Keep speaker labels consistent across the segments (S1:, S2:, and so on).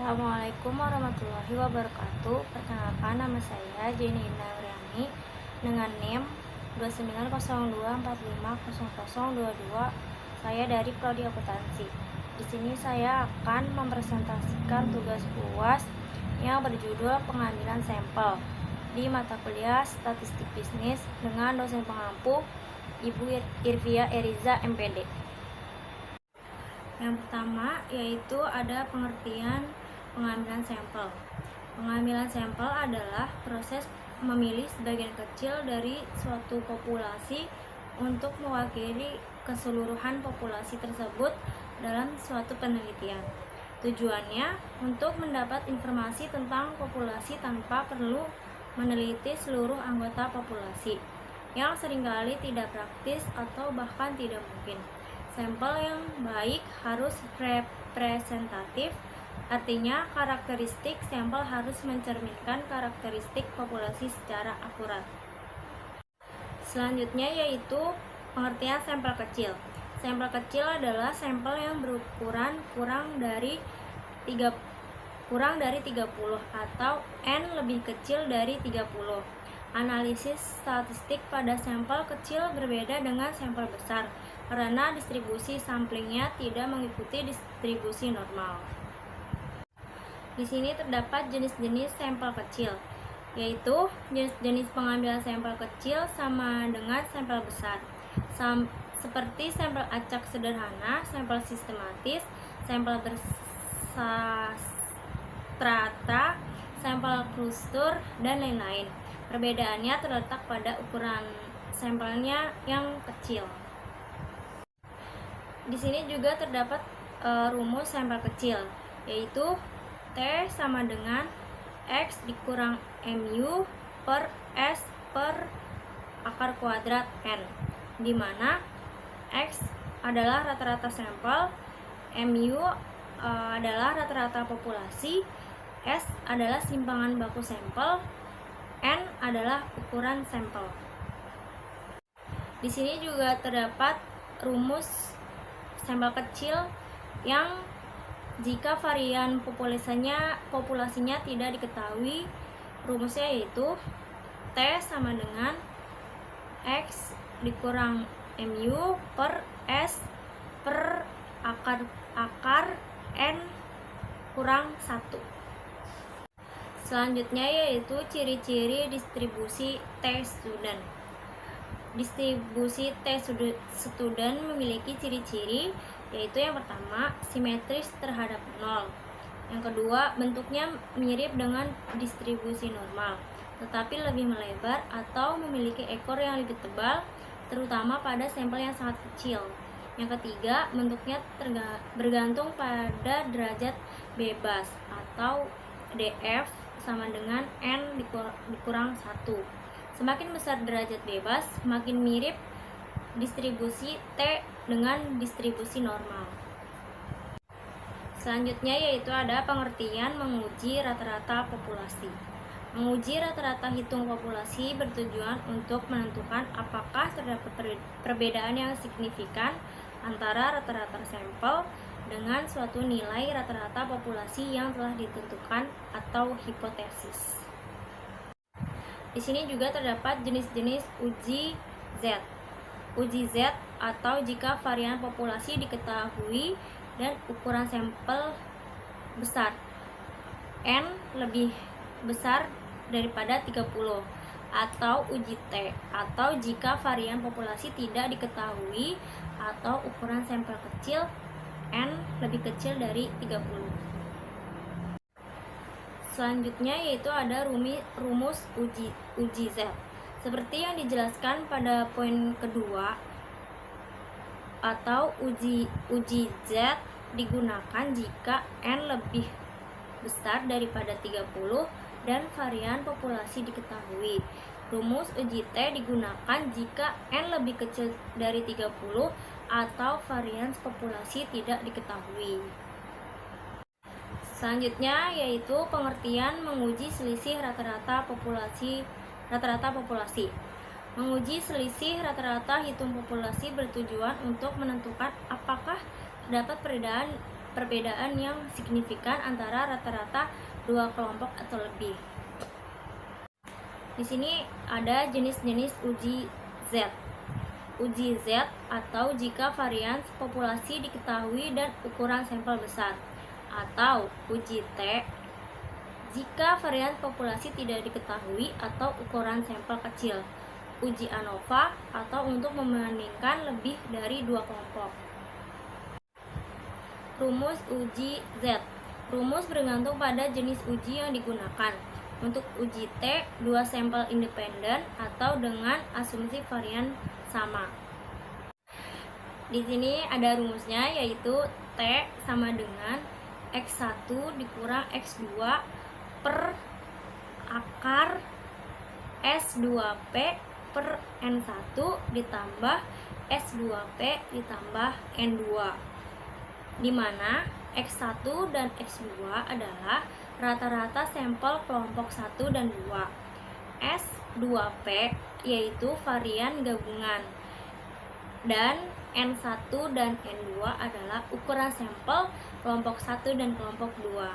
S1: Assalamualaikum warahmatullahi wabarakatuh. Perkenalkan, nama saya Jenny Indah dengan NIM 2902450022. Saya dari Prodi Akuntansi. Di sini saya akan mempresentasikan tugas UAS yang berjudul pengambilan sampel di mata kuliah Statistik Bisnis dengan dosen pengampu Ibu Irvia Eriza MPD. Yang pertama yaitu ada pengertian pengambilan sampel. Pengambilan sampel adalah proses memilih sebagian kecil dari suatu populasi untuk mewakili keseluruhan populasi tersebut dalam suatu penelitian. Tujuannya untuk mendapat informasi tentang populasi tanpa perlu meneliti seluruh anggota populasi, yang seringkali tidak praktis atau bahkan tidak mungkin. Sampel yang baik harus representatif, artinya karakteristik sampel harus mencerminkan karakteristik populasi secara akurat. Selanjutnya yaitu pengertian sampel kecil. Sampel kecil adalah sampel yang berukuran kurang dari 30 atau N lebih kecil dari 30. Analisis statistik pada sampel kecil berbeda dengan sampel besar karena distribusi samplingnya tidak mengikuti distribusi normal. Di sini terdapat jenis-jenis sampel kecil, yaitu jenis-jenis pengambilan sampel kecil sama dengan sampel besar, seperti sampel acak sederhana, sampel sistematis, sampel berstrata, sampel kustur, dan lain-lain. Perbedaannya terletak pada ukuran sampelnya yang kecil. Di sini juga terdapat rumus sampel kecil, yaitu T sama dengan X dikurang MU per S per akar kuadrat N, di mana X adalah rata-rata sampel, MU adalah rata-rata populasi, S adalah simpangan baku sampel, N adalah ukuran sampel. Di sini juga terdapat rumus sampel kecil yang jika varian populasinya tidak diketahui, rumusnya yaitu T sama dengan X dikurang MU per S per akar N kurang 1. Selanjutnya yaitu ciri-ciri distribusi T-student. Distribusi T-student memiliki ciri-ciri, yaitu yang pertama simetris terhadap 0. Yang kedua, bentuknya mirip dengan distribusi normal, tetapi lebih melebar atau memiliki ekor yang lebih tebal, terutama pada sampel yang sangat kecil. Yang ketiga, bentuknya bergantung pada derajat bebas atau DF sama dengan N dikurang 1. Semakin besar derajat bebas, semakin mirip distribusi T dengan distribusi normal. Selanjutnya yaitu ada pengertian menguji rata-rata populasi. Menguji rata-rata hitung populasi bertujuan untuk menentukan apakah terdapat perbedaan yang signifikan antara rata-rata sampel dengan suatu nilai rata-rata populasi yang telah ditentukan atau hipotesis. Di sini juga terdapat jenis-jenis uji Z. Uji Z atau jika varian populasi diketahui dan ukuran sampel besar, N lebih besar daripada 30, atau uji T atau jika varian populasi tidak diketahui atau ukuran sampel kecil, N lebih kecil dari 30. Selanjutnya yaitu ada rumus uji Z. Seperti yang dijelaskan pada poin kedua, atau uji Z digunakan jika N lebih besar daripada 30 dan varian populasi diketahui. Rumus uji T digunakan jika N lebih kecil dari 30 atau varian populasi tidak diketahui. Selanjutnya yaitu pengertian menguji selisih rata-rata populasi. Menguji selisih rata-rata hitung populasi bertujuan untuk menentukan apakah terdapat perbedaan yang signifikan antara rata-rata dua kelompok atau lebih. Di sini ada jenis-jenis uji Z. Uji Z atau jika varian populasi diketahui dan ukuran sampel besar, atau uji T jika varian populasi tidak diketahui atau ukuran sampel kecil. Uji ANOVA atau untuk membandingkan lebih dari dua kelompok. Rumus uji Z. Rumus bergantung pada jenis uji yang digunakan. Untuk uji T, dua sampel independen atau dengan asumsi varian sama. Di sini ada rumusnya, yaitu T sama dengan X1 dikurang X2 per akar S2P per N1 ditambah S2P ditambah N2, di mana X1 dan X2 adalah rata-rata sampel kelompok 1 dan 2. S2P yaitu varian gabungan, dan N1 dan N2 adalah ukuran sampel kelompok 1 dan kelompok 2.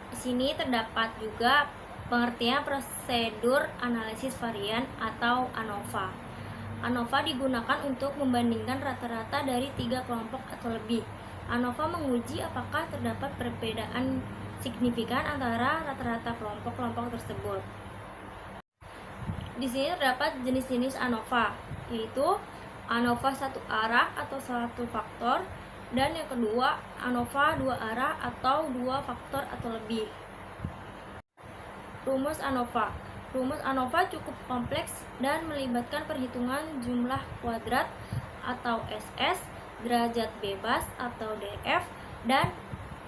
S1: Di sini terdapat juga pengertian prosedur analisis varian atau ANOVA. ANOVA digunakan untuk membandingkan rata-rata dari 3 kelompok atau lebih. ANOVA menguji apakah terdapat perbedaan signifikan antara rata-rata kelompok-kelompok tersebut. Di sini terdapat jenis-jenis ANOVA, yaitu ANOVA satu arah atau satu faktor, dan yang kedua ANOVA dua arah atau dua faktor atau lebih. Rumus ANOVA. Rumus ANOVA cukup kompleks dan melibatkan perhitungan jumlah kuadrat atau SS, derajat bebas atau DF, dan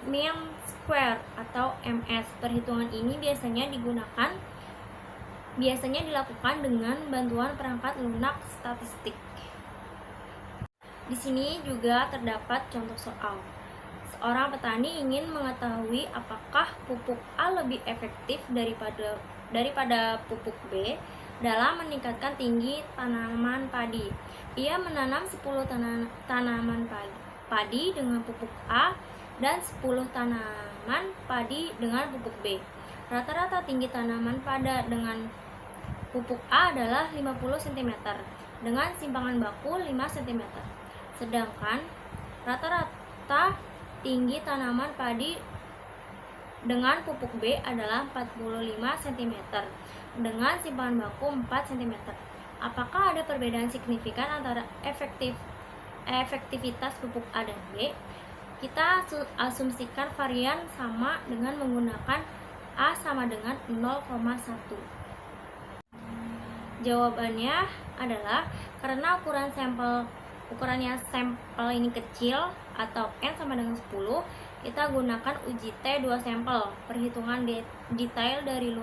S1: mean square atau MS. Perhitungan ini biasanya dilakukan dengan bantuan perangkat lunak statistik. Di sini juga terdapat contoh soal. Seorang petani ingin mengetahui apakah pupuk A lebih efektif daripada pupuk B dalam meningkatkan tinggi tanaman padi. Ia menanam 10 tanaman padi dengan pupuk A dan 10 tanaman padi dengan pupuk B. Rata-rata tinggi tanaman pada dengan pupuk A adalah 50 cm dengan simpangan baku 5 cm. Sedangkan rata-rata tinggi tanaman padi dengan pupuk B adalah 45 cm dengan simpangan baku 4 cm. Apakah ada perbedaan signifikan antara efektivitas pupuk A dan B? Kita asumsikan varian sama dengan menggunakan A sama dengan 0,1. Jawabannya adalah karena ukurannya sampel ini kecil atau N sama dengan 10, kita gunakan uji T 2 sampel. Perhitungan detail dari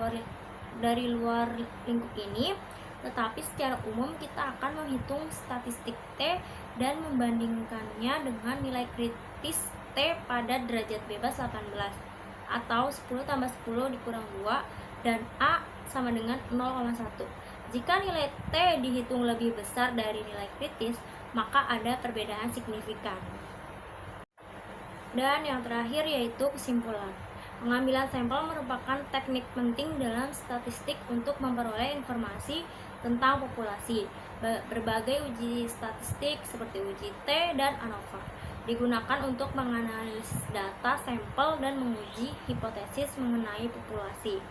S1: luar lingkup ini, tetapi secara umum kita akan menghitung statistik T dan membandingkannya dengan nilai kritis T pada derajat bebas 18 atau 10 tambah 10 dikurang 2 dan A sama dengan 0,1. Jika nilai T dihitung lebih besar dari nilai kritis, maka ada perbedaan signifikan. Dan yang terakhir yaitu kesimpulan. Pengambilan sampel merupakan teknik penting dalam statistik untuk memperoleh informasi tentang populasi. Berbagai uji statistik seperti uji T dan ANOVA digunakan untuk menganalisis data sampel dan menguji hipotesis mengenai populasi.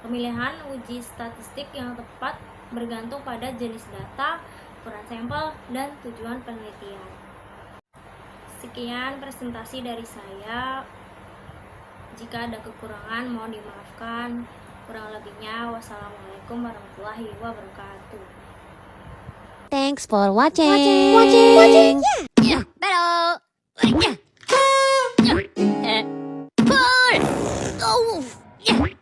S1: Pemilihan uji statistik yang tepat bergantung pada jenis data, ukuran sampel, dan tujuan penelitian. Sekian presentasi dari saya. Jika ada kekurangan mohon dimaafkan. Kurang lebihnya wassalamualaikum warahmatullahi wabarakatuh.
S2: Thanks for watching. Yeah. Better. Yeah. Pull. Oh. Yeah.